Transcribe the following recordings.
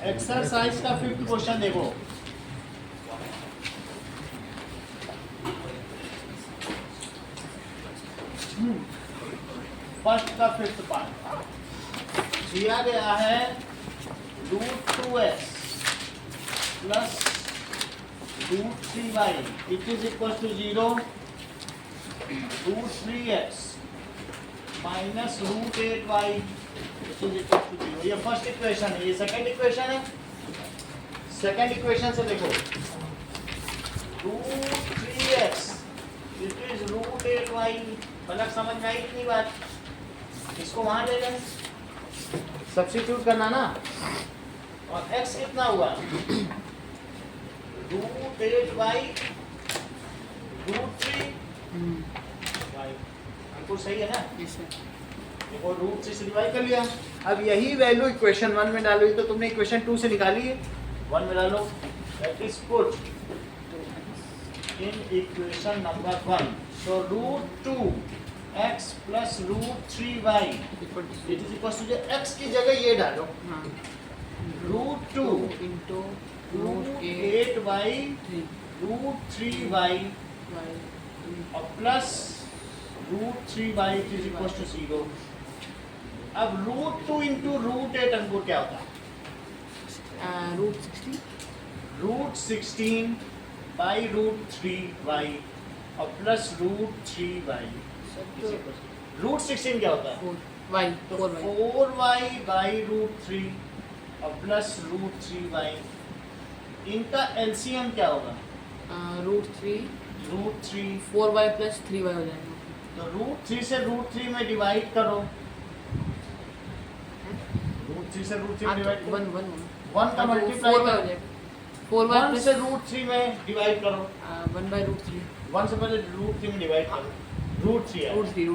Exercise का 5th question देखो। First का 5th पार्ट दिया गया है √2x plus √3y it is equal to 0, √3x minus √8y it is equal to 0। ये फर्स्ट इक्वेशन है। ये सेकंड इक्वेशन है। सेकंड इक्वेशन से देखो √3x इट इज √8y। मतलब समझ में आई इतनी बात? इसको वहां ले लें, सब्स्टिट्यूट करना ना। और x कितना हुआ? √8y √3y। बिल्कुल सही है ना? देखो √3 से डिवाइड कर लिया। अब यही वैल्यू इक्वेशन 1 में डालो। तो तुमने इक्वेशन 2 से निकाली है, 1 में डालो। That is put in equation number 1। So √2x plus √3y it is equal to x की जगह ये डालो, √2 into √8y √3y और plus √3y is equal to 0। अब √2 इंटू √8 अंकुर क्या होता है? √16 बाई √3y और प्लस √3y। √16 क्या होता है? तो 4y बाई √3 और प्लस √3y। इनका एलसीएम क्या होगा? √3 4y प्लस 3y हो जाएगा। तो √3 से √3 में डिवाइड करो। √3 से √3 में डिवाइड करो। 1 का मल्टीप्लाई हो जाएगा। 4y 1 प्लस से √3 में डिवाइड करो। 1/√3 1 से पहले √3 में डिवाइड करो। √3 है। √3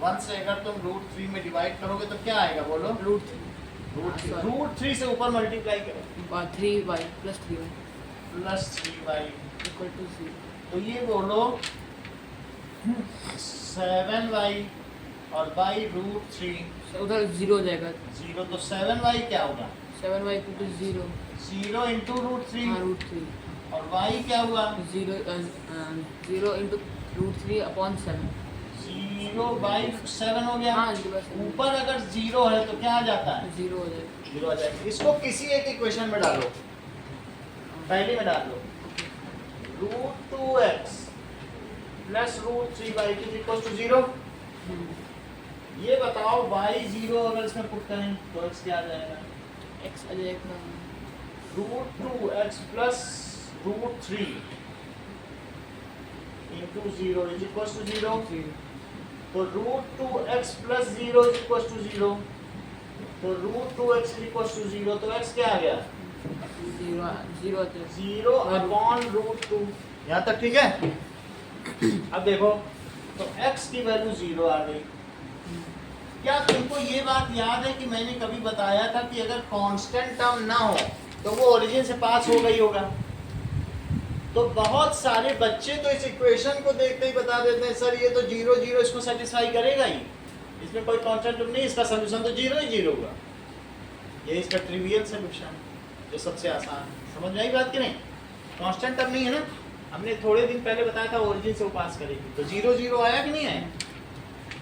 1 से अगर तुम √3 में डिवाइड करोगे तो क्या आएगा बोलो? √3 से ऊपर मल्टीप्लाई करो। 3y plus 3y plus 3y equal to 0। तो ये बोलो 7y और बाई √3 उधर 0 हो जाएगा। 0। तो 7y क्या होगा? 7y equal to 0। 0 इंटू √3 √3 और y क्या हुआ? 0 इंटू √3 अपॉन 7। 0 बाई 7 हो गया। हाँ 0/7 ऊपर अगर 0 है तो क्या आ जाता है? 0 हो जाएगा। 0 आ जाएगा। इसको किसी एक इक्वेशन में डालो। पहले में डाल लो √2x plus √3y is equal to 0। ये बताओ y 0 अगर इसमें पुट करें तो x क्या आ जाएगा? x आ जाएगा √2x plus √3 into 0 is equal to 0। तो √2x plus 0 is equal to 0। तो √2x इज इक्वल टू 0। तो x क्या आ गया? 0 अपॉन √2। यहाँ तक ठीक है? अब देखो तो x की वैल्यू 0 आ गई। क्या तुमको ये बात याद है कि मैंने कभी बताया था कि अगर कांस्टेंट टर्म ना हो तो वो ओरिजिन से पास हो गई होगा? तो बहुत सारे बच्चे तो इस इक्वेशन को देखते ही बता देते हैं सर ये तो 0 0 इसको सेटिस्फाई करेगा ही, इसमें कोई कांस्टेंट टर्म नहीं, इसका सोल्यूशन तो 0 ही 0 होगा। ये इसका ट्रिवियल सोल्यूशन जो सबसे आसान। समझ में आई बात कि नहीं? कांस्टेंट टर्म नहीं है ना, हमने थोड़े दिन पहले बताया था ओरिजिन से वो पास करेगी। तो 0 0 आया कि नहीं आया?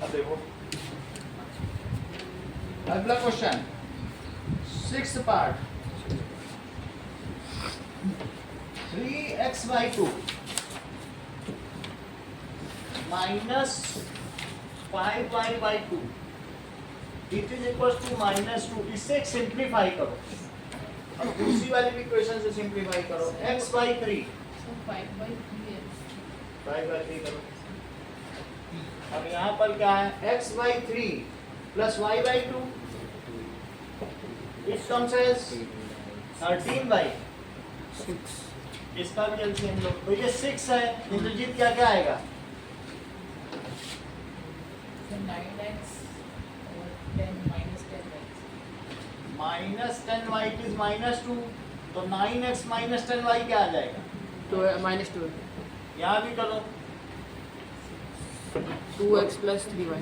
अब देखो अगला question 6th part 3x/2 minus 5y/2 it is equal to -2। इससे सिंप्लीफाई करो। अब दूसरी वाली भी इक्वेशन से सिंप्लीफाई करो। x/3 5/3 करो। अब यहाँ पर क्या है? x/3 plus y/2 it comes as 13/6। इसका भी एलसीएम लो। तो ये 6 है। इंद्रजीत क्या क्या आएगा? -10y is -2। तो 9x - 10y क्या आ जाएगा? तो -2 यहाँ भी करो 2x plus 3y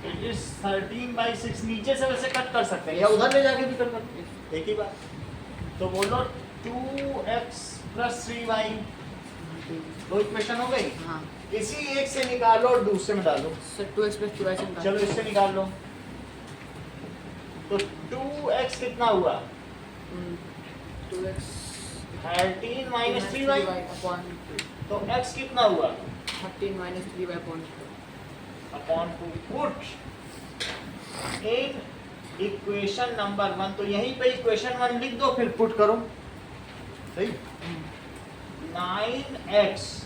it is 13/6। नीचे से वैसे कट कर सकते हैं या उधर ले जाके भी कर सकते हैं, एक ही बात। तो बोलो 2x + 3y, दो इक्वेशन हो गई। हाँ इसी एक से निकालो और दूसरे में डालो। सर 2x + 2y से निकाल। चलो इससे निकाल लो। तो 2x कितना हुआ? 2x 13 - 3y। अपॉन 2। तो x कितना हुआ? 13 - 3y upon 2। Upon 2। Put in equation number 1। तो यहीं पे इक्वेशन 1 लिख दो, फिर पुट करो। सही। 9x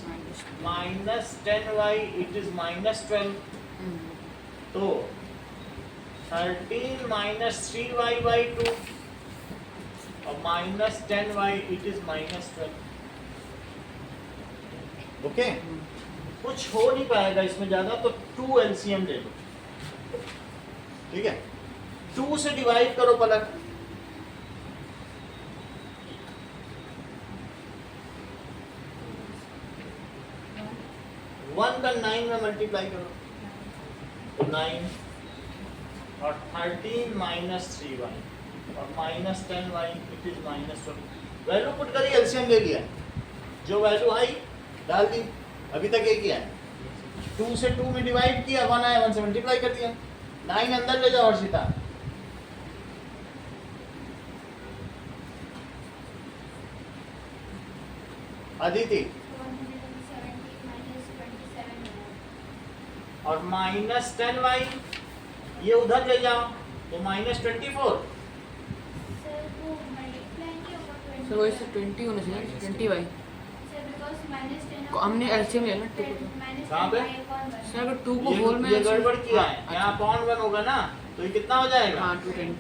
- 10y it is -12। तो 13 - 3y/2 और -10y इट इज -12। ओके, कुछ हो नहीं पाएगा इसमें ज्यादा, तो 2 एलसीएम ले लो। ठीक है, 2 से डिवाइड करो पलक। वन का 9 में मल्टीप्लाई करो, तो 9 और 13 - 3y और -10y it is -12। Value put करी, एलसीएम ले लिया, जो वैल्यू आई डाल दी। अभी तक एक ही है। 2 से 2 में डिवाइड किया, 1 आया, 1 से मल्टीप्लाई कर दिया। 9 अंदर ले जाओ हर्षिता। अदिति, और -10y ये उधर ले जाओ, तो -24। सर वही से 20 होना चाहिए, 20y। हमने एलसीएम लेना 2 को। कहाँ पे? सर अगर 2 को होल में ये गड़बड़ किया है। यहाँ अपॉन 1 होगा ना, तो ये कितना हो जाएगा? हाँ 220।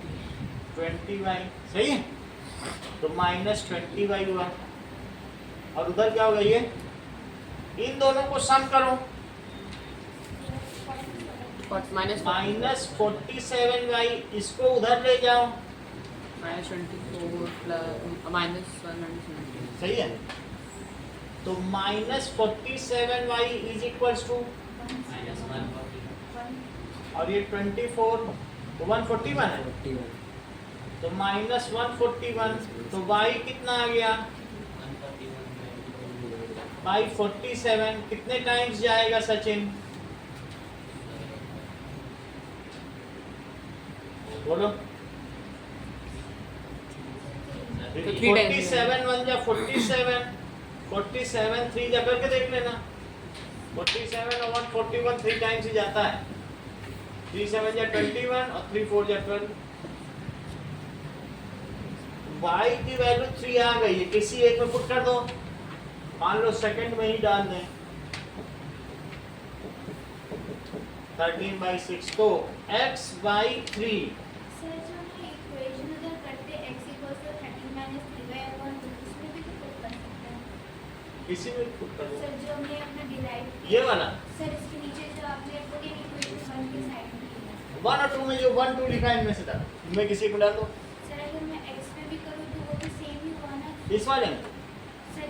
20y। सही है। तो -20y हुआ, और उधर क्या होगा? ये इन दोनों को सम करो। -47y इसको उधर ले जाओ। -24 -170। सही है। तो -47y इज इक्वल्स टू, और ये 24, तो 141 है। तो -141, तो y कितना आ गया? by 47 कितने टाइम्स जाएगा सचिन? बोलो। 47 1 जा 47, 47 3 जा करके देख लेना। 47 और 141 3 टाइम्स ही जाता है। 3 7 जा 21 और 3 4 जा 12। y की वैल्यू 3 आ गई है, किसी एक में पुट कर दो। मान लो सेकंड में ही डाल दें, 13/6। तो x/3 सर जो हम इक्वेशन अगर करते x = 13 - 3y/2 इसमें भी तो पुट कर सकते हैं। इसी में पुट कर दो। सर जो हमने अपना डिराइव ये वाला सर इसके नीचे जो आपने पुट इन इक्वेशन 1 के साइड में किया 1 और 2 में जो 1 2 लिखा है इनमें से डाल, इनमें किसी को डाल दो। सर अगर मैं x में भी करूँ तो वो भी सेम ही हुआ ना इस वाले में सर।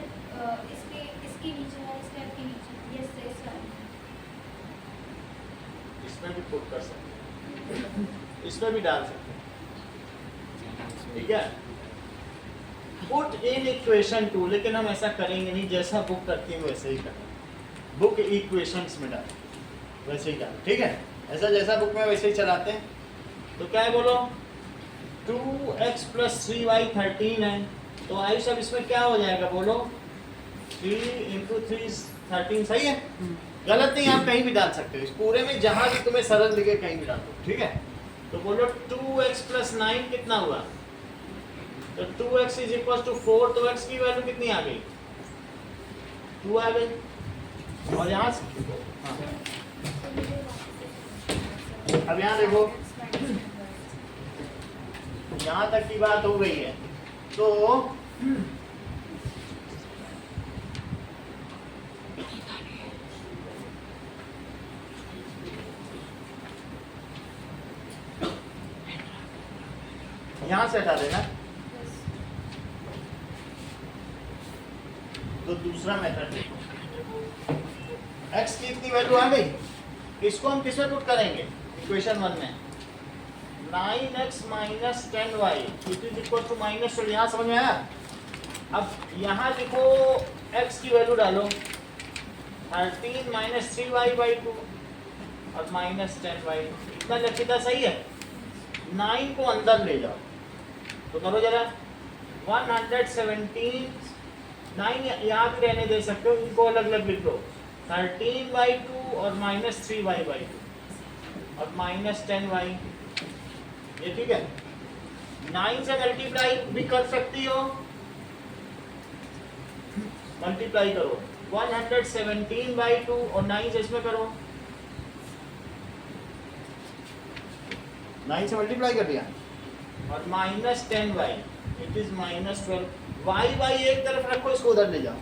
इसके नीचे वाले स्टेप के नीचे यस सर इस वाले में। इसमें भी पुट कर सकते हैं, इसमें भी डाल सकते हैं। ठीक है, पुट इन इक्वेशन 2, लेकिन हम ऐसा करेंगे नहीं, जैसा बुक करती है वैसे ही करना। बुक इक्वेशंस में डाल, वैसे ही डाल। ठीक है, ऐसा जैसा बुक में वैसे ही चलाते हैं। तो क्या है बोलो? 2x + 3y 13 है। तो आई सब इसमें क्या हो जाएगा बोलो? 3 × 3 13। सही है, गलत नहीं, आप कहीं भी डाल सकते हो। इस पूरे में जहां भी तुम्हें सरल दिखे कहीं भी डाल दो। ठीक है, तो बोलो 2x + 9 कितना हुआ? तो 2x = 4। तो x की वैल्यू कितनी आ गई? 2 आ गई। और यहाँ से हाँ। अब यहाँ देखो, यहाँ तक की बात हो गई है। तो यहाँ से हटा देना। तो दूसरा मेथड देखो, x की इतनी वैल्यू आ गई, इसको हम किसमें पुट करेंगे? इक्वेशन 1 में 9x minus 10y it is equal to minus 12। यहाँ समझ में आया? अब यहाँ लिखो x की वैल्यू डालो 13 माइनस 3y/2 और माइनस 10y। इतना लक्षिता सही है। 9 को अंदर ले जाओ तो करो जरा 117। 9 यहाँ भी रहने दे सकते हो, इनको अलग अलग लिख दो 13/2 और माइनस 3y/2 और माइनस 10y। ये ठीक है। 9 से मल्टीप्लाई भी कर सकती हो, मल्टीप्लाई करो 117/2 और 9 से इसमें करो, 9 से मल्टीप्लाई कर दिया और minus 10y it is minus 12। y एक तरफ रखो, इसको उधर ले जाओ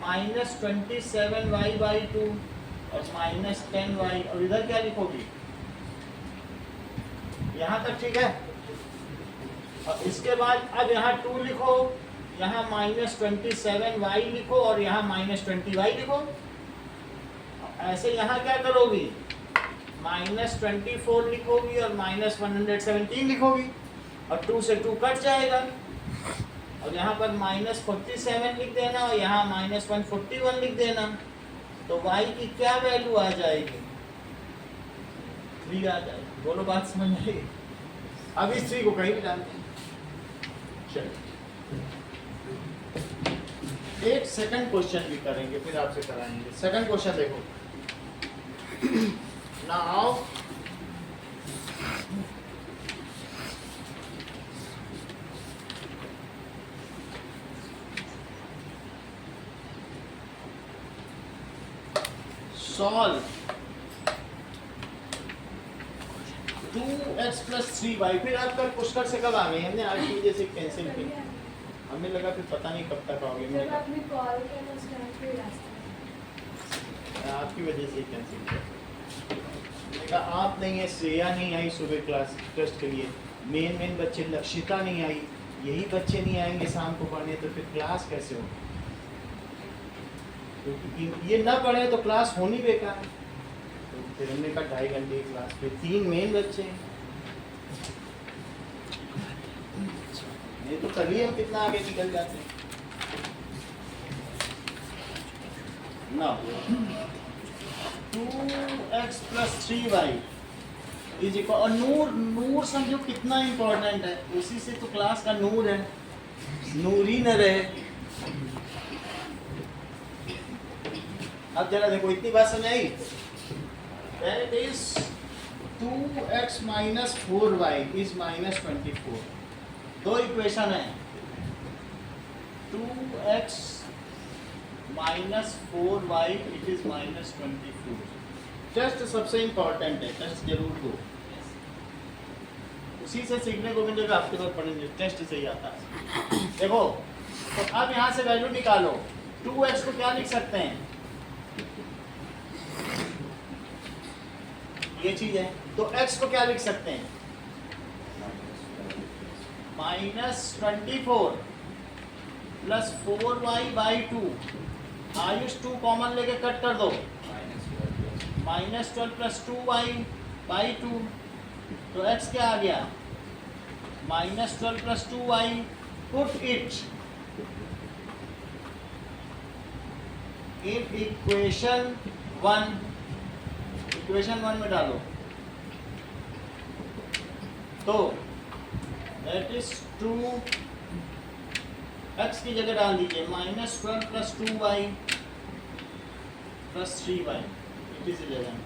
माइनस 27y/2 और माइनस 10y। और इधर क्या लिखोगी? यहाँ तक ठीक है। और इसके बाद अब यहाँ 2 लिखो, यहाँ माइनस 27y लिखो और यहाँ माइनस 20y लिखो। ऐसे यहाँ क्या करोगी? माइनस 24 लिखोगी और माइनस 117 लिखोगी और 2 से 2 कट जाएगा और यहाँ पर माइनस 47 लिख देना और यहाँ माइनस 141 लिख देना। तो y की क्या वैल्यू आ जाएगी? 3 आ जाएगी। बोलो बात समझ में आई? अब इस 3 को कहीं भी डालते हैं। चलिए एक सेकंड क्वेश्चन भी करेंगे, फिर आपसे कराएंगे। सेकंड क्वेश्चन देखो। Now solve 2x + 3y। फिर आप कल पुष्कर से कब आ गए? हमने 8 बजे से कैंसिल की, हमें लगा फिर पता नहीं कब तक आओगे। जब आपने कॉल किया ना उस टाइम पे रास्ते आपकी वजह से कैंसिल किया। मैंने कहा आप नहीं है, श्रेया नहीं आई सुबह क्लास टेस्ट के लिए, मेन बच्चे, लक्षिता नहीं आई, यही बच्चे नहीं आएंगे शाम को पढ़ने, तो फिर क्लास कैसे हो? क्योंकि ये ना पढ़े तो क्लास होनी बेकार। तो फिर हमने कहा 2.5 घंटे की क्लास, फिर 3 मेन बच्चे हैं। ये तो तभी हम कितना आगे निकल जाते हैं ना। 2x + 3y इज इक्वल, और नूर समझो कितना इंपॉर्टेंट है, उसी से तो क्लास का नूर है, नूर ही न रहे। अब जरा देखो, इतनी बात समझ आई? That is 2x - 4y is -24। दो इक्वेशन है, 2x - 4y it is -24। Test सबसे इंपॉर्टेंट है, टेस्ट जरूर दो, उसी से सीखने को मिलेगा। आपके बाद पढ़ेंगे, टेस्ट से ही आता है। देखो तो अब यहाँ से वैल्यू निकालो। 2x को क्या लिख सकते हैं? ये चीज है। तो x को क्या लिख सकते हैं? -24 + 4y/2। आयुष 2 कॉमन लेके कट कर दो, -12 + 2y/2। तो x क्या आ गया? -12 + 2y। Put it in equation 1। Equation 1 में डालो तो दैट इज 2 x की जगह डाल दीजिए -12 + 2y + 3y it is 11।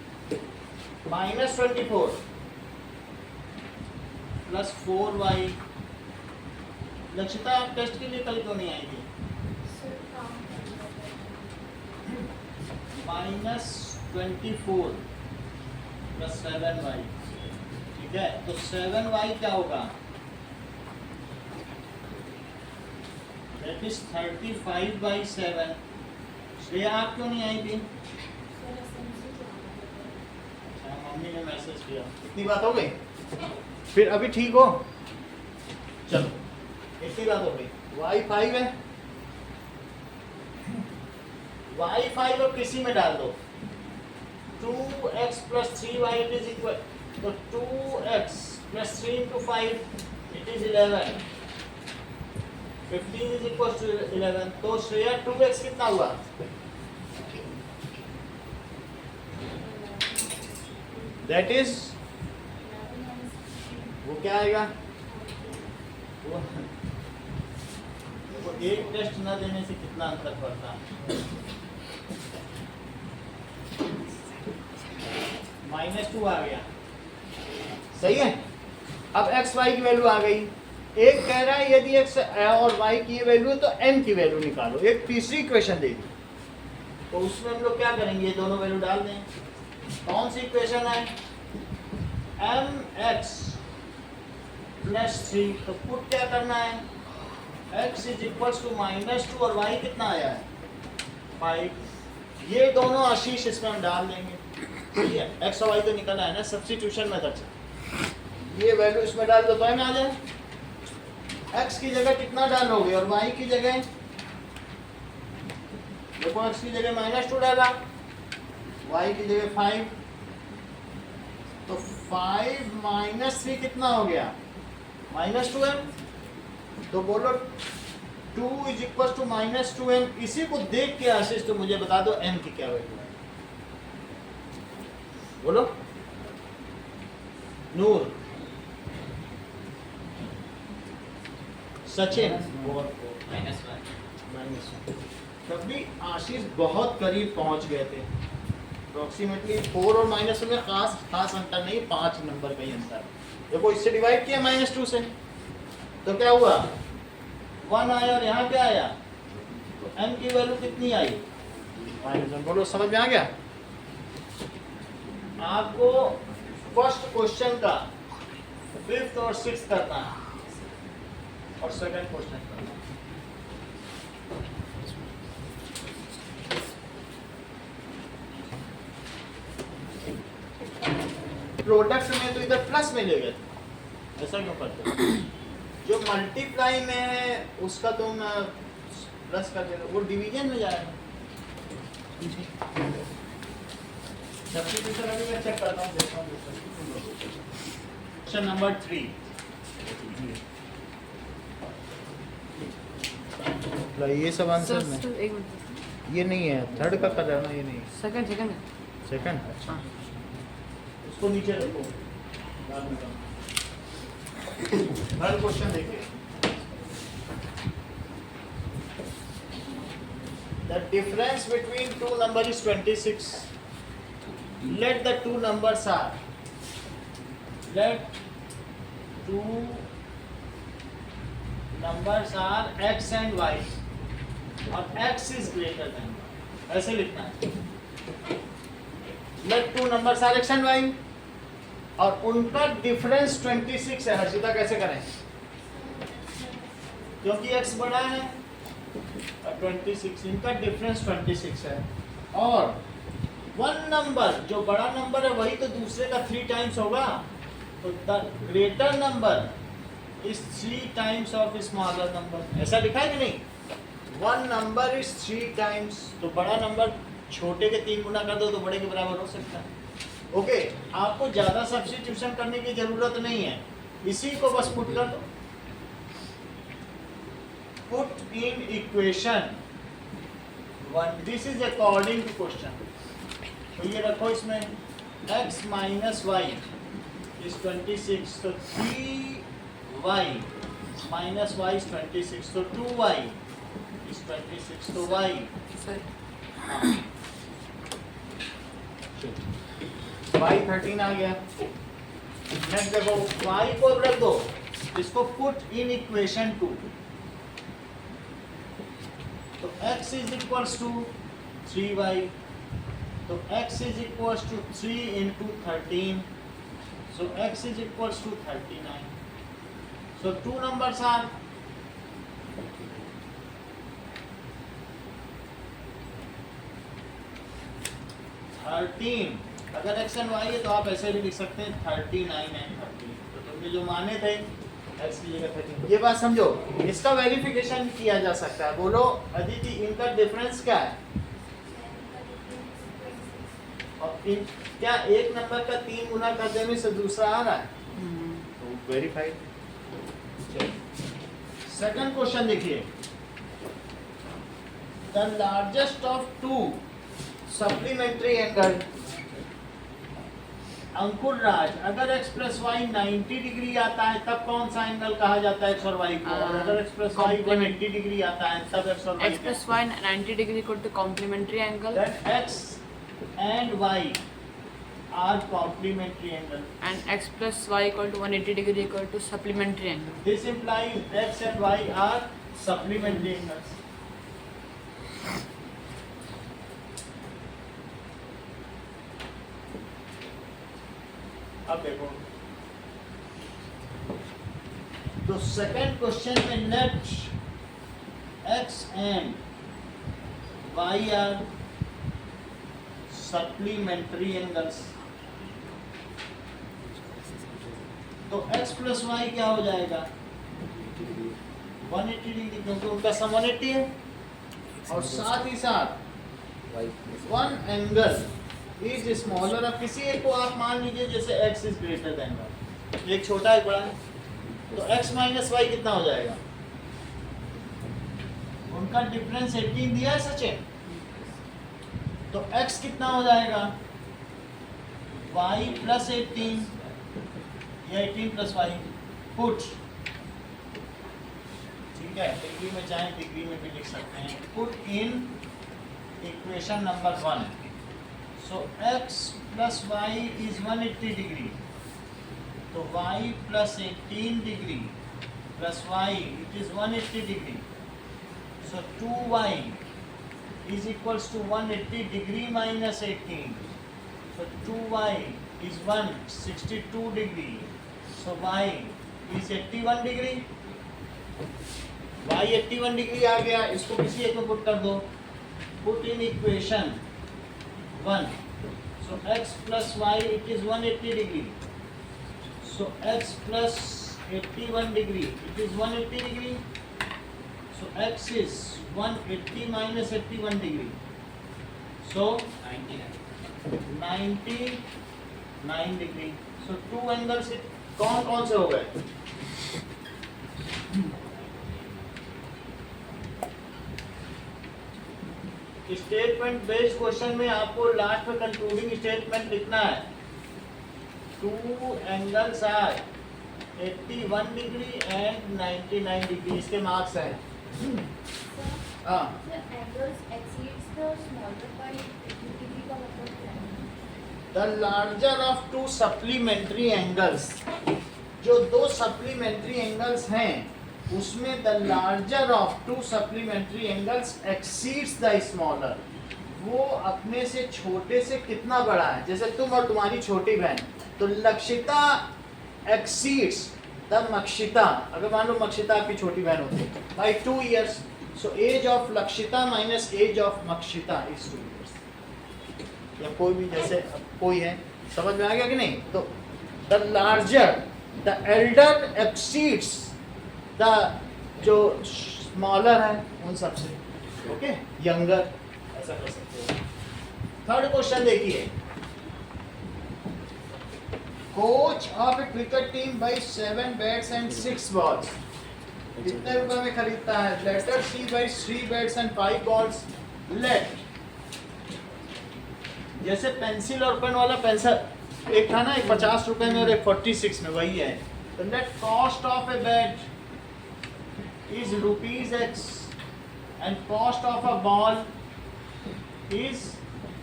-24 + 4y। Lakshita आप टेस्ट के लिए कल क्यों नहीं आई थी? -24 + 7y। ठीक है, तो 7y क्या होगा? That is 35/7। श्रेया आप क्यों नहीं आई थी? अच्छा, मम्मी ने मैसेज किया। इतनी बात हो गई? फिर अभी ठीक हो? चलो, इतनी बात हो गई। y 5 है, y 5 और किसी में डाल दो। 2x plus 3y it is equal, so 2x plus 3 into 5 it is 11, 15 is equal to 11, तो श्रेया 2x कितना हुआ? That is, वो क्या आएगा? वो एक टेस्ट ना देने से कितना अंतर पड़ता है? -2 आ गया, सही है। अब x y की वैल्यू आ गई। एक कह रहा है यदि x और y की ये वैल्यू है तो m की वैल्यू निकालो। एक तीसरी इक्वेशन देगी, तो उसमें हम लोग क्या करेंगे? ये दोनों वैल्यू डाल दें। कौन सी इक्वेशन है? mx प्लस 3, तो पुट क्या करना है? x इज इक्वल्स टू -2 और y कितना आया है? 5। ये दोनों आशीष इसमें हम डाल देंगे, ठीक है। x और y तो निकलना है ना सब्स्टिट्यूशन मेथड से। ये वैल्यू इसमें डाल दो तो m आ जाए। x की जगह कितना डालोगे और y की जगह? देखो x की जगह -2 डाला, y की जगह 5, तो 5 - 3 कितना हो गया? -2m। तो बोलो 2 इज इक्वल टू -2m। इसी को देख के आशीष तो मुझे बता दो m की क्या वैल्यू है? बोलो नूर, सचिन, कभी आशीष बहुत करीब पहुंच गए थे। अप्रोक्सीमेटली 4 और -2 में खास अंतर नहीं, 5 नंबर का ही अंतर। देखो इससे डिवाइड किया -2 से, तो क्या हुआ? 1 आया और यहाँ क्या आया? तो m की वैल्यू कितनी आई? -1। बोलो समझ में आ गया? आपको फर्स्ट क्वेश्चन का 5th और 6th करना है और सेकंड क्वेश्चन करना है। प्रोडक्ट में तो इधर प्लस में ले गए, ऐसा क्यों करते हो? जो मल्टीप्लाई में है उसका तुम प्लस कर देना, वो डिवीजन में जाएगा। सब्स्टिट्यूशन अभी मैं चेक करता हूँ, देखता हूँ। क्वेश्चन नंबर 3, ये सब आंसर में एक मिनट, ये नहीं है, थर्ड का कर रहा है ना, ये नहीं। सेकंड सेकंड, अच्छा उसको नीचे रखो, बाद में करो। थर्ड क्वेश्चन देखिए। The difference between two numbers is 26. Let the two numbers are. Let two numbers are x and y. और x is greater than y. ऐसे लिखना है। Let two numbers are x and y. और उनका difference 26 है। हर्षिता कैसे करें? क्योंकि x बड़ा है और 26, इनका डिफरेंस 26 है। और वन नंबर जो बड़ा नंबर है वही तो दूसरे का 3 टाइम्स होगा, तो the greater number is 3 times of smaller number. ऐसा लिखा है कि नहीं? वन नंबर इज 3 टाइम्स, तो बड़ा नंबर छोटे के 3 गुना कर दो तो बड़े के बराबर हो सकता है। ओके, आपको ज्यादा सब्स्टिट्यूशन करने की जरूरत नहीं है, इसी को बस पुट कर दो। Put in equation 1. This is according to question. तो ये रखो इसमें x minus y is 26. So 3y minus y is 26. So 2y is 26. So y. y 13 आ गया। नेक्स्ट देखो y को रख दो, इसको put in equation 2. तो x is equals to 3y, तो x is equals to 3 into 13, so x is equals to 39. So two numbers are 13. अगर x and y है तो आप ऐसे भी लिख सकते हैं 39 and 13. तो तुमने जो माने थे x की जगह 13, ये बात समझो। इसका वेरिफिकेशन किया जा सकता है। बोलो अदिति, इनका डिफरेंस क्या है? और क्या एक नंबर का 3 गुना कर देने से दूसरा आ रहा है? तो वेरीफाइड। सेकंड क्वेश्चन देखिए, the largest of 2 supplementary angle. Ankur Raj, अगर x प्लस वाई 90 डिग्री आता है तब कौन सा एंगल कहा जाता है x और y को? और अगर x प्लस वाई 180 डिग्री आता है तब x और y x plus y 90 degree equal to complementary angle that x and y are complementary angle. and x plus y equal to 180 degree equal to supplementary angle. This implies x and y are supplementary angles. अब देखो, तो second question में let x and y are supplementary angles. तो x plus y क्या हो जाएगा? 180 degree, क्योंकि उनका सम 180 है। और साथ ही साथ वन एंगल इज स्मॉलर। अब किसी एक को आप मान लीजिए जैसे x is greater than y, एक छोटा एक बड़ा है, तो x माइनस वाई कितना हो जाएगा? उनका डिफरेंस 18 दिया है सचिन, तो x कितना हो जाएगा? y प्लस 18 या 18 प्लस वाई पुट, ठीक है, डिग्री में चाहे डिग्री में भी लिख सकते हैं, put in equation number 1। So x plus y is 180 degree. So y plus 18 degree plus y, it is 180 degree. So 2y is equals to 180 degree minus 18. So 2y is 162 degree. So y is 81 degree. y 81 degree आ गया, इसको किसी एक में put कर दो, put in equation 1. So x plus y, it is 180 degree. So x plus 81 degree, it is 180 degree. So x is 180 minus 81 degree. So 99 degree. So two angles कौन कौन से हो गए? स्टेटमेंट बेस्ड क्वेश्चन में आपको last में concluding statement लिखना है। Two angles are 81 degree and 99 degree, इसके मार्क्स हैं। हाँ, the larger of two supplementary angles, जो दो सप्लीमेंट्री एंगल्स हैं उसमें the larger of two supplementary angles exceeds the smaller, वो अपने से छोटे से कितना बड़ा है। जैसे तुम और तुम्हारी छोटी बहन, तो लक्षिता एक्सीड्स द मक्षिता। अगर मान लो मक्षिता आपकी छोटी बहन होती है by 2 years, so age of Lakshita minus age of Makshita is 2 years। या कोई भी, जैसे कोई है, समझ में आ गया कि नहीं? तो the larger, the elder exceeds the जो स्मॉलर है उन सबसे, ओके, यंगर, ऐसा कर सकते हो। थर्ड क्वेश्चन देखिए, coach of a cricket team buy 7 bats and 6 balls कितने रुपए में खरीदता है? Later she buy 3 bats and 5 balls. Let, जैसे पेंसिल और पेन वाला पेंसिल एक था ना, एक 50 रुपए में और एक 46 में, वही है। तो let cost of a bat is rupees x and cost of a ball is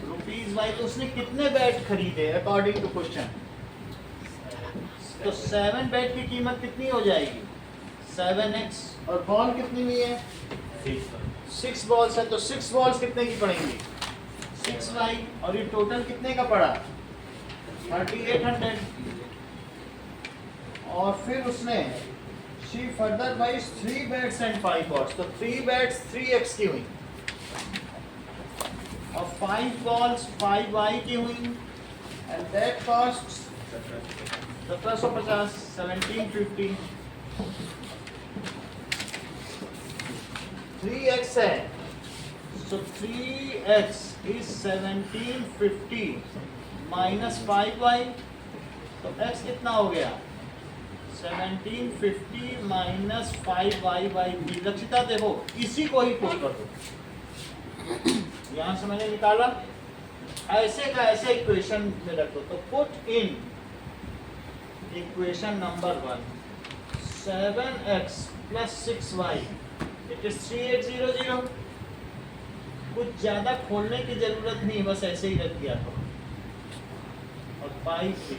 rupees y। तो उसने कितने बैट खरीदे अकॉर्डिंग टू क्वेश्चन? तो 7 बैट की कीमत कितनी हो जाएगी? 7x, और बॉल कितनी हुई है? 6 बॉल्स है, तो 6 बॉल्स कितने की पड़ेंगी? 6y, और ये टोटल कितने का पड़ा? 3800। और फिर उसने she further buys 3 bats and 5 balls, तो 3 bats 3x की हुई, और 5 balls 5y की हुई, and that costs 1750, 1750। 3x है, so 3x is 1750 minus 5y, तो x कितना हो गया 1750 माइनस 5y/3। लक्षिता देखो इसी को ही पुट कर दो, यहां से मैंने निकाला, ऐसे का ऐसे इक्वेशन में रखो। तो put in equation number 1 7x plus 6y it is 3800। कुछ ज्यादा खोलने की जरूरत नहीं, बस ऐसे ही रख दिया था। और 5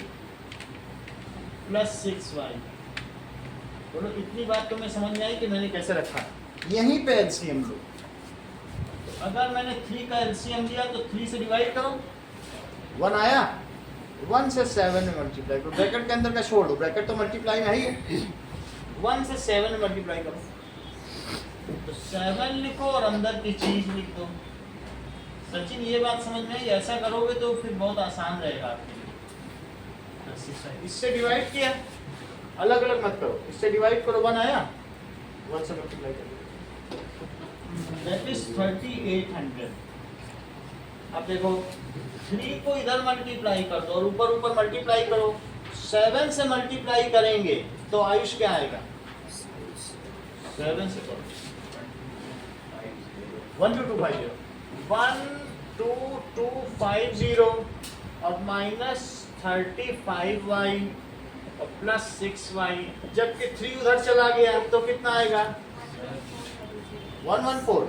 प्लस 6y, बोलो इतनी बात तो मैं समझ में आई कि मैंने कैसे रखा। यहीं पे एलसीएम लो, तो अगर मैंने 3 का एलसीएम लिया तो 3 से डिवाइड करो, 1 आया, 1 से 7 में मल्टीप्लाई करो, ब्रैकेट के अंदर का छोड़ दो, ब्रैकेट तो मल्टीप्लाई में है, 1 से 7 में मल्टीप्लाई करो, तो 7 लिखो और अंदर की चीज लिख दो। सचिन ये बात समझ में आई, ऐसा करोगे तो फिर बहुत आसान रहेगा आपके लिए। इससे डिवाइड किया, अलग अलग मत करो, इससे डिवाइड करो, 1 आया, 1 से मल्टीप्लाई करो, दैट इज 3800। अब देखो 3 को इधर मल्टीप्लाई कर दो और ऊपर ऊपर मल्टीप्लाई करो, 7 से मल्टीप्लाई करेंगे तो आयुष क्या आएगा, 7 से करो, 12250 12250 और माइनस 35y और प्लस 6y, जबकि 3 उधर चला गया तो कितना आएगा 114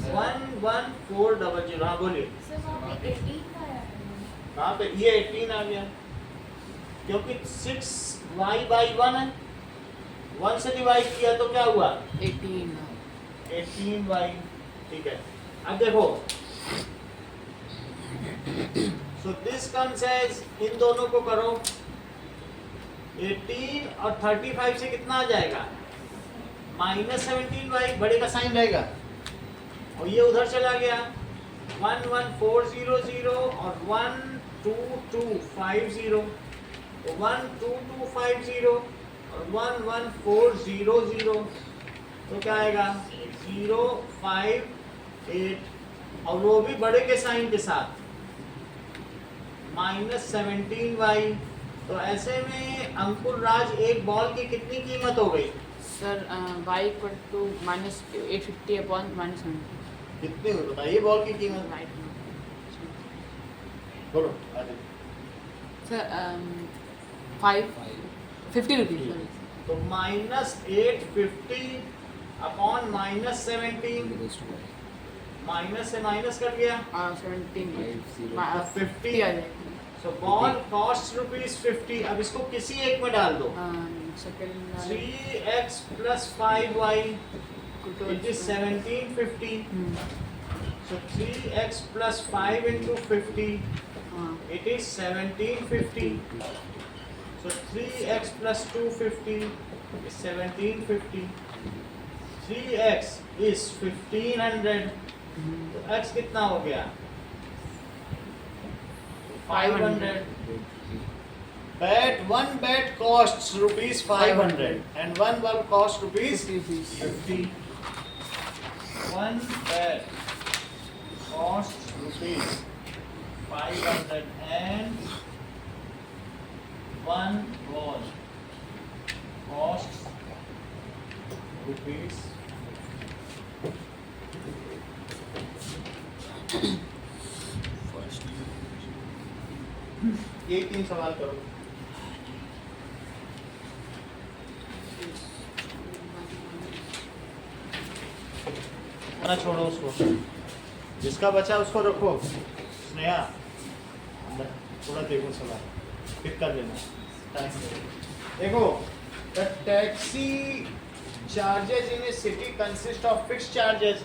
11400। हाँ बोलिए, सर वहाँ पे 18 का आया है। कहाँ पे ये 18 आ गया, क्योंकि 6y/1 है, 1 से डिवाइड किया तो क्या हुआ 18y। ठीक है, अब देखो, सो दिस कम्स एज, इन दोनों को करो, 18 और 35 से कितना आ जाएगा माइनस 17y, बड़े का साइन रहेगा, और ये उधर चला गया 11400 और 12250, 12250 और 11400, तो क्या आएगा 058, और वो भी बड़े के साइन के साथ, माइनस 17y। तो ऐसे में अंकुर राज एक बॉल की कितनी कीमत हो गई, sir y equal to minus 850 upon minus 70। कितनी हुई बताइए बॉल की कीमत, राइट बोलो आगे। Sir 50 rupees. तो माइनस 850 अपॉन माइनस 17, माइनस से माइनस कट गया, 17 तो 50 आ जाएगा। सो बॉल कॉस्ट ₹50। अब इसको किसी एक में डाल दो, second 3x plus 5y it is 1750, so 3x plus 5 into 50 it is 1750, so 3x plus 250 is 1750, 3x is 1500, तो x कितना हो गया 500। One bet costs ₹500 and one bulb costs ₹50. One bet costs ₹500 and one ball costs ₹50. ये 3 सवाल करो। ना छोड़ो उसको, जिसका बचा उसको रखो। स्नेहा थोड़ा देखो सवाल, पिक कर लेना। देखो, the taxi charges in A city consist of fixed charges.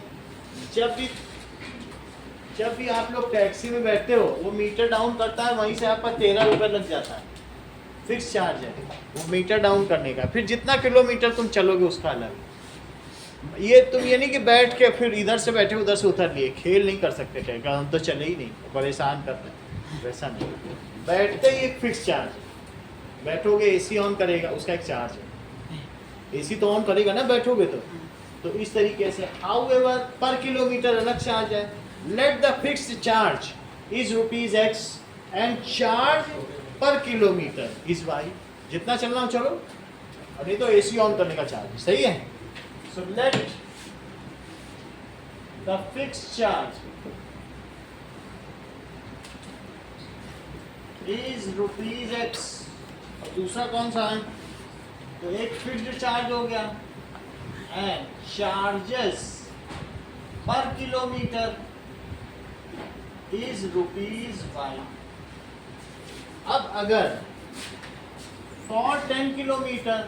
जब भी आप लोग टैक्सी में बैठते हो, वो मीटर डाउन करता है, वहीं से आपका 13 रुपये लग जाता है, फिक्स चार्ज है वो मीटर डाउन करने का। फिर जितना किलोमीटर तुम चलोगे उसका अलग। ये तुम ये नहीं कि बैठ के फिर इधर से बैठे उधर से उतर लिए, खेल नहीं कर सकते टैक्सी, हम तो चले ही नहीं, परेशान करते हैं, वैसा नहीं। बैठते ही एक फिक्स चार्ज, बैठोगे एसी ऑन करेगा उसका एक चार्ज है, एसी तो ऑन करेगा ना बैठोगे तो इस तरीके से। हाउएवर पर किलोमीटर अलग चार्ज है, let the fixed charge is rupees x and charge पर किलोमीटर इज वाई। जितना चलना हो चलो, अभी तो एसी ऑन करने का चार्ज सही है। So let the fixed charge is rupees x, और दूसरा कौन सा है, तो एक फिक्स्ड चार्ज हो गया एंड चार्जेस पर किलोमीटर इज रुपीज वाई। अब अगर फॉर 10 किलोमीटर,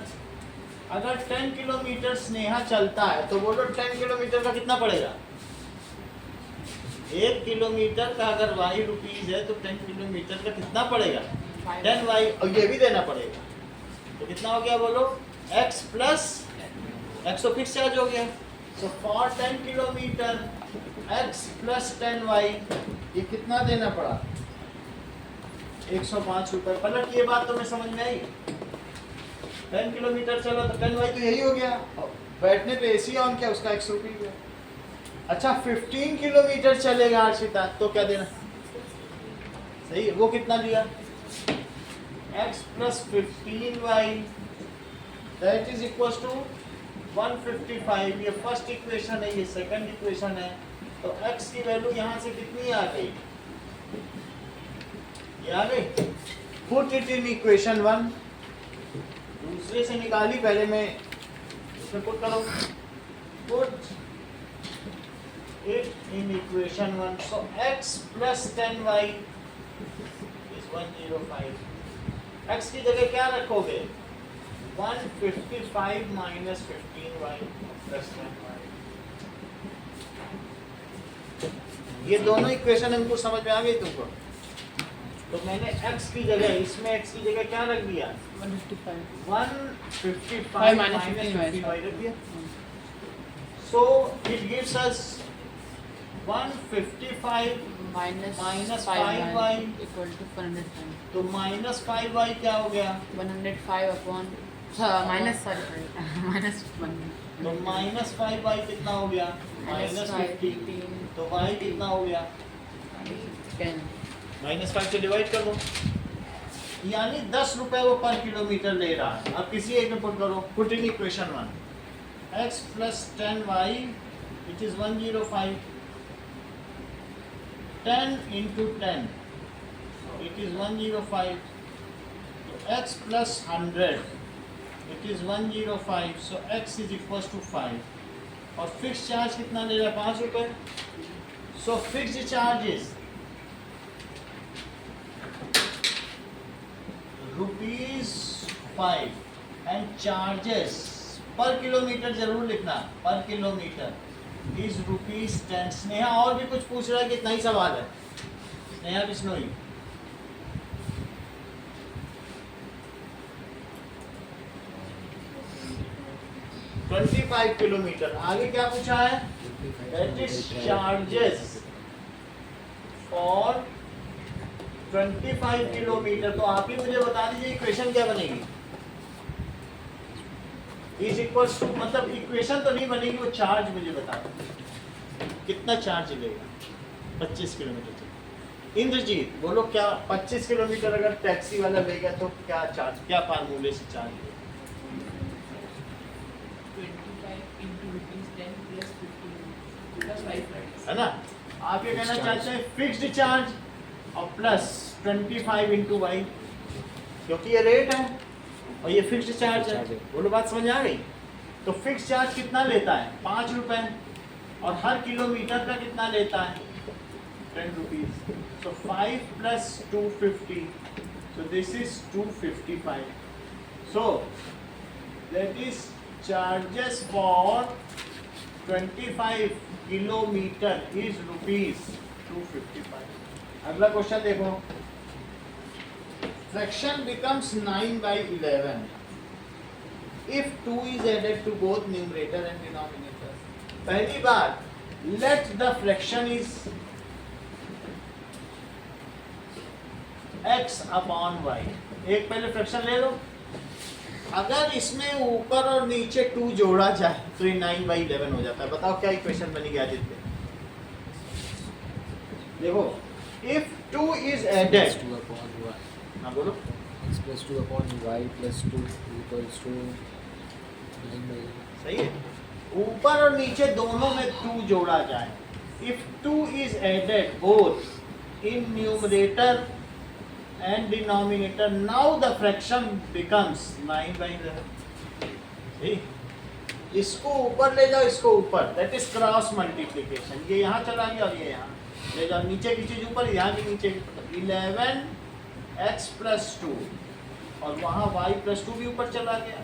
अगर 10 किलोमीटर स्नेहा चलता है तो बोलो 10 किलोमीटर का कितना पड़ेगा। 1 किलोमीटर का अगर वाई रुपीज है तो 10 किलोमीटर का कितना पड़ेगा 10 वाई, और ये भी देना पड़ेगा। तो कितना हो गया बोलो, x प्लस x तो फिक्स चार्ज हो गया। So for 10 kilometre x plus 10 y, ये कितना देना पड़ा 105 रुपए। पलट ये बात तुम्हें समझ में आई। 10 किलोमीटर चलो तो 10 वाई तो यही हो गया, बैठने पे एसी ऑन किया उसका 100 रुपये। अच्छा 15 किलोमीटर चलेगा अर्शिता तो क्या देना, सही है, वो कितना दिया x plus 15y that is equal to 155। ये फर्स्ट इक्वेशन है, ये सेकंड इक्वेशन है। तो x की वैल्यू यहाँ से कितनी आ गई, ये आ गई। पुट इट इन इक्वेशन 1, दूसरे से निकाली, पहले मैं इसमें पुट करो, put it in equation 1. So x plus 10y is 105. x की जगह क्या रखोगे 155 minus 15y plus 10y। ये दोनों इक्वेशन हमको समझ में आ गई तुमको। तो मैंने x की जगह, इसमें x की जगह क्या रख दिया 155 minus 15y रख दिया। So it gives us 155 minus minus 5y 5y equal to 405. तो माइनस 5y क्या हो गया, 105 upon minus sorry minus 1 तो माइनस 5y कितना हो गया माइनस 15, तो y कितना हो गया 10 माइनस 5 से डिवाइड कर दो, यानी 10 रुपए वो पर किलोमीटर ले रहा है। अब किसी एक में पुट करो, put in equation 1, x plus 10y it is 105, 10 into 10 it is 105, so x plus 100 it is 105, so x is equals to 5। और फिक्स चार्ज कितना ले रहा है 5 रुपए। सो फिक्स्ड चार्जेस ₹5 एंड चार्जेस पर किलोमीटर जरूर लिखना, पर किलोमीटर इज ₹10। स्नेहा और भी कुछ पूछ रहा है, कितना ही सवाल है स्नेहा बिश्नोई। $25 किलोमीटर, आगे क्या पूछा है that is charges for 25 kilometre. तो आप ही मुझे बता दीजिए इक्वेशन क्या बनेगी, इज इक्वल टू, मतलब इक्वेशन तो नहीं बनेगी, वो चार्ज मुझे बता दो कितना चार्ज लेगा 25 किलोमीटर से। इंद्रजीत बोलो क्या 25 किलोमीटर अगर टैक्सी वाला लेगा तो क्या चार्ज, क्या फार्मूले से चार्ज लेगा 25 into rupees 10 plus 15 plus 5 है ना। आप ये कहना चाहते हैं फिक्स्ड चार्ज और प्लस 25 इंटू वाई, क्योंकि ये रेट है और ये फिक्स्ड चार्ज है। बोलो बात समझ आ गई। तो फिक्स्ड चार्ज कितना लेता है 5 रुपए, और हर किलोमीटर का कितना लेता है 10 rupees. So 5 plus 250, so this is 255. So that is charges for 25 kilometre is ₹255। अगला क्वेश्चन देखो, fraction becomes 9/11 if 2 is added to both numerator and denominator। पहली बात, let the fraction is x upon y। एक पहले fraction ले लो, अगर इसमें ऊपर और नीचे 2 जोड़ा जाए तो ये 9/11 हो जाता है। बताओ क्या इक्वेशन बनी गया आदित्य देखो if 2 is added, 2 upon y हाँ बोलो, x plus 2 upon y plus 2 equals to 9 by सही है। ऊपर और नीचे दोनों में 2 जोड़ा जाए। If 2 is added both in numerator and denominator, now the fraction becomes 9 by 11। इसको ऊपर ले जाओ, इसको ऊपर, दैट इज क्रॉस मल्टीप्लिकेशन। ये यहाँ चला गया और ये यहाँ ले जाओ, नीचे की चीज ऊपर, यहाँ की नीचे की ऊपर। 11x plus 2 और वहाँ y plus 2 भी ऊपर चला गया,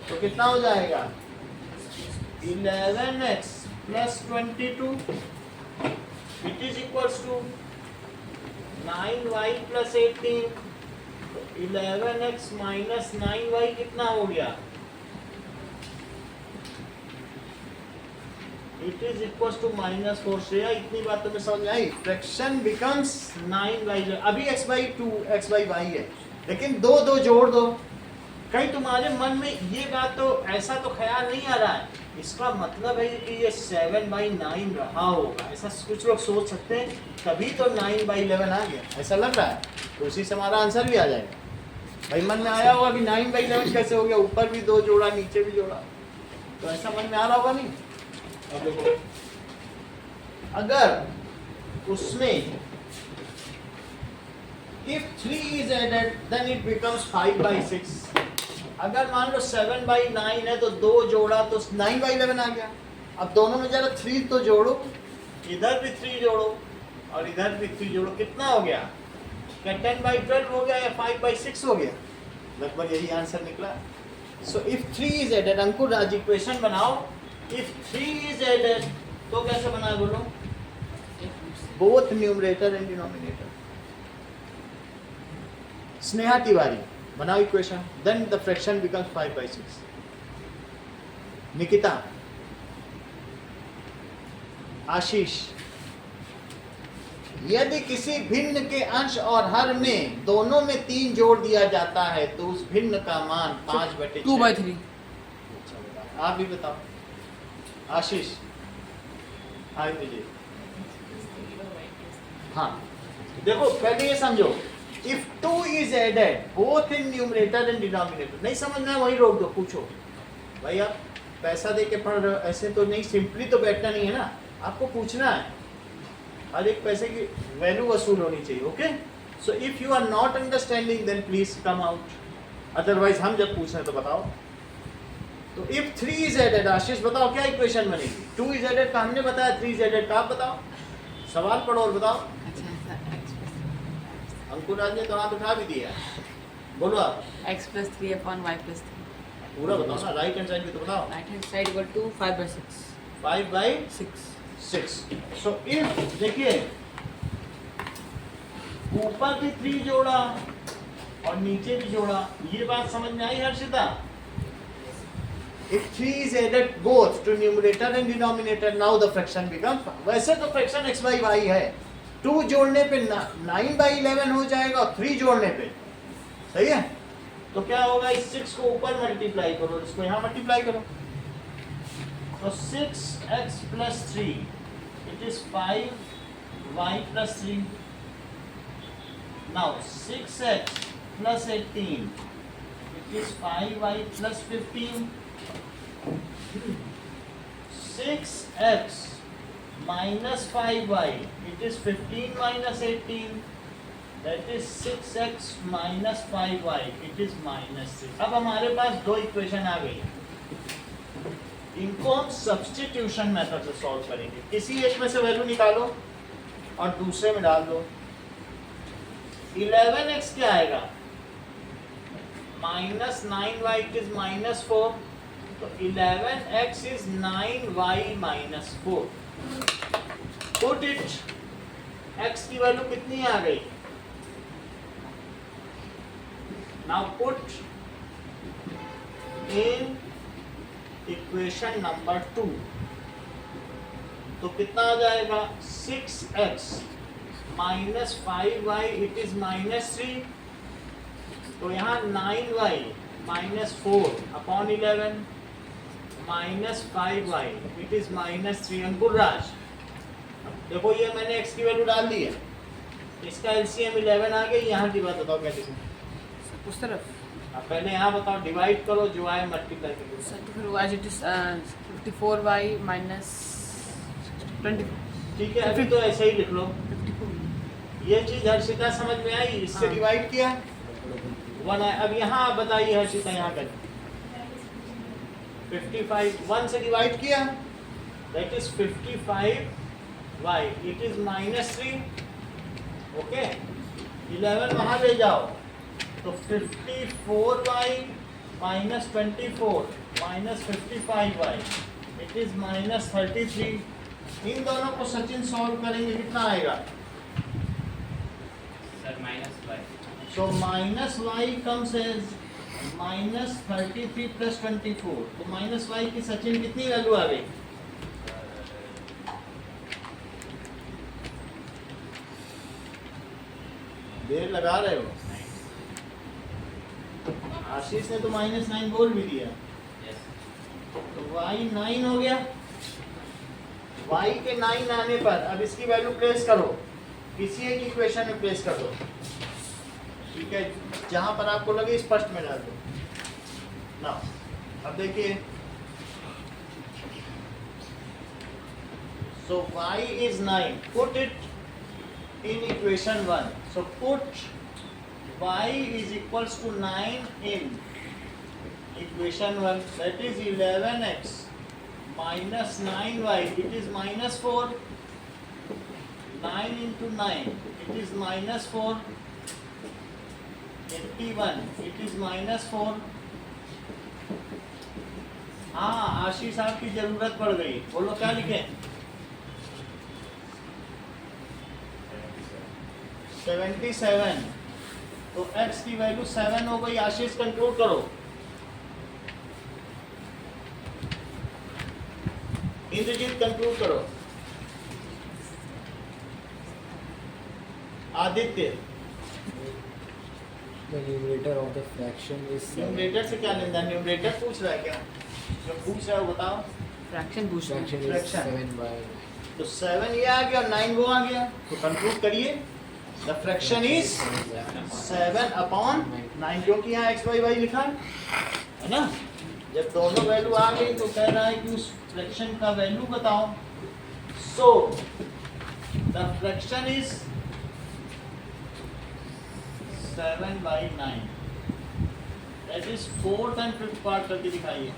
तो कितना हो जाएगा? 11x plus 22 it is equals to 9y plus 18। तो 11x minus 9y कितना हो गया? It is equals to -4। Shreya इतनी बात तुम्हें समझ में आई? Fraction becomes 9 by 11। अभी x by 2 x by y है, लेकिन दो दो जोड़ दो। कहीं तुम्हारे मन में ये बात तो ऐसा तो ख्याल नहीं आ रहा है, इसका मतलब है कि ये 7 by 9 रहा होगा, ऐसा कुछ लोग सोच सकते हैं, तभी तो 9 by 11 आ गया, ऐसा लग रहा है। तो उसी से हमारा आंसर भी आ जाएगा। भाई मन में आया होगा कि 9 by 11 कैसे हो गया, ऊपर भी 2 जोड़ा नीचे भी जोड़ा, तो ऐसा मन में आ रहा होगा नहीं? अब देखो, अगर उसमें if 3 is added then it becomes 5 by 6। अगर मान लो 7 by 9 है तो 2 जोड़ा तो 9 by 11 आ गया। अब दोनों में जरा 3 तो जोड़ो, इधर भी 3 जोड़ो और इधर भी 3 जोड़ो, कितना हो गया? क्या 10 by 12 हो गया या 5 by 6 हो गया? लगभग यही आंसर निकला। सो इफ 3 is added, अंकुर आज इक्वेशन बनाओ। If 3 is added, तो कैसे बनाए बोलो? Both numerator and denominator। Sneha Tiwari बनाओ equation, then the fraction becomes 5 by 6। Nikita, Ashish, यदि किसी भिन्न के अंश और हर में दोनों में 3 जोड़ दिया जाता है तो उस भिन्न का मान 5/6। 2 by 3। आप भी बताओ आशीष। हाँ विजय, हाँ देखो पहले ये समझो, if 2 is added both in numerator and denominator, नहीं समझना है वही रोक दो, पूछो भाई आप पैसा दे के पढ़ रहे हो, ऐसे तो नहीं सिंपली तो बैठना नहीं है ना, आपको पूछना है, हर एक पैसे की वैल्यू वसूल होनी चाहिए। Okay, so if you are not understanding then please come out, otherwise हम जब पूछ रहे हैं तो बताओ। तो इफ 3 is added, आशीष बताओ क्या इक्वेशन बनेगी? 2 is added का हमने बताया, 3 is added का आप बताओ, सवाल पढ़ो और बताओ। अंकुराज ने तो हाथ उठा भी दिया, बोलो आप। x plus 3 upon y plus 3। पूरा बताओ ना, राइट हैंड साइड भी तो बताओ। Right hand side equal to 5 by 6। 5 by 6। So if देखिए ऊपर भी 3 जोड़ा और नीचे भी जोड़ा, ये बात समझ में आई Harshita? If 3 is added both to numerator and denominator, now the fraction becomes, वैसे तो fraction x by y है, 2 जोड़ने पे 9 by 11 हो जाएगा और 3 जोड़ने पे, सही है? तो क्या होगा, इस 6 को ऊपर मल्टीप्लाई करो, इसको यहाँ मल्टीप्लाई करो, तो 6x plus 3 it is 5y plus 3। now 6x plus 18 it is 5y plus 15। 6x minus 5y it is 15 minus 18, that is 6x minus 5y it is minus 6। अब हमारे पास दो इक्वेशन आ गई, इनको हम सब्स्टिट्यूशन मेथड से solve करेंगे। किसी एक में से वैल्यू निकालो और दूसरे में डाल दो। 11x क्या आएगा? minus 9y it is minus 4, तो 11x is 9y minus 4। Put it, x की वैल्यू कितनी आ गई? Now put in equation number 2, तो कितना आ जाएगा? 6x minus 5y it is minus 3, तो यहाँ 9y minus 4 upon 11 minus 5y it is minus 3। अंकुर राज, अब देखो ये मैंने x की वैल्यू डाल दी है, इसका एलसीएम 11 आ गया। यहाँ डिवाइड बताओ क्या लिखूं? उस तरफ अब पहले यहाँ बताओ, डिवाइड करो जो आए मल्टीप्लाई करो। सर तो फिर as it is 54y minus 24 ठीक है, अभी तो ऐसे ही लिख लो। 54 ये चीज हर्षिता समझ में आई, इससे हाँ। डिवाइड किया 1 आया। अब यहाँ आप बताइए हर्षिता, यहाँ कर 55 1 से डिवाइड किया, that is 55y, it is -3। Okay, 11 वहाँ ले जाओ तो 54y minus 24 minus 55y, it is -33। इन दोनों को सचिन सॉल्व करेंगे, कितना आएगा? Sir -y। So minus y comes as -33 plus 24. तो माइनस y की सचिन कितनी वैल्यू आ गई? देर लगा रहे हो। आशीष ने तो -9 बोल भी दिया, यस तो y 9 हो गया। y के 9 आने पर अब इसकी वैल्यू प्लेस करो, किसी एक इक्वेशन में प्लेस कर दो, ठीक है, जहां पर आपको लगे स्पष्ट में डाल दो ना। अब देखिए, सो y is 9, put it in equation 1. So put y is equals to 9 in equation 1, that is 11x minus 9y, it is -4. 9 into 9, it is -4. 81, it is -4. हाँ, आशीष आपकी जरूरत पड़ गई, बोलो क्या लिखें? 77। तो x की वैल्यू 7 हो गई। आशीष कंक्लूड करो। इंद्रजीत कंक्लूड करो। Aditya, The numerator of the fraction is 7. Numerator से क्या लेना? न्यूमरेटर पूछ रहा है क्या? जो पूछ रहा है वो बताओ। फ्रैक्शन पूछ रहे हैं। Fraction is Fraction. 7 by तो 7 ये आ गया और 9 वो आ गया, तो कंक्लूड करिए द फ्रैक्शन इज 7 अपॉन 9, क्योंकि यहाँ x y y लिखा है ना। जब दोनों वैल्यू आ गई तो कह रहा है कि उस फ्रैक्शन का वैल्यू बताओ। So the fraction is 7/9, that is 4th and 5th part करके दिखाइए।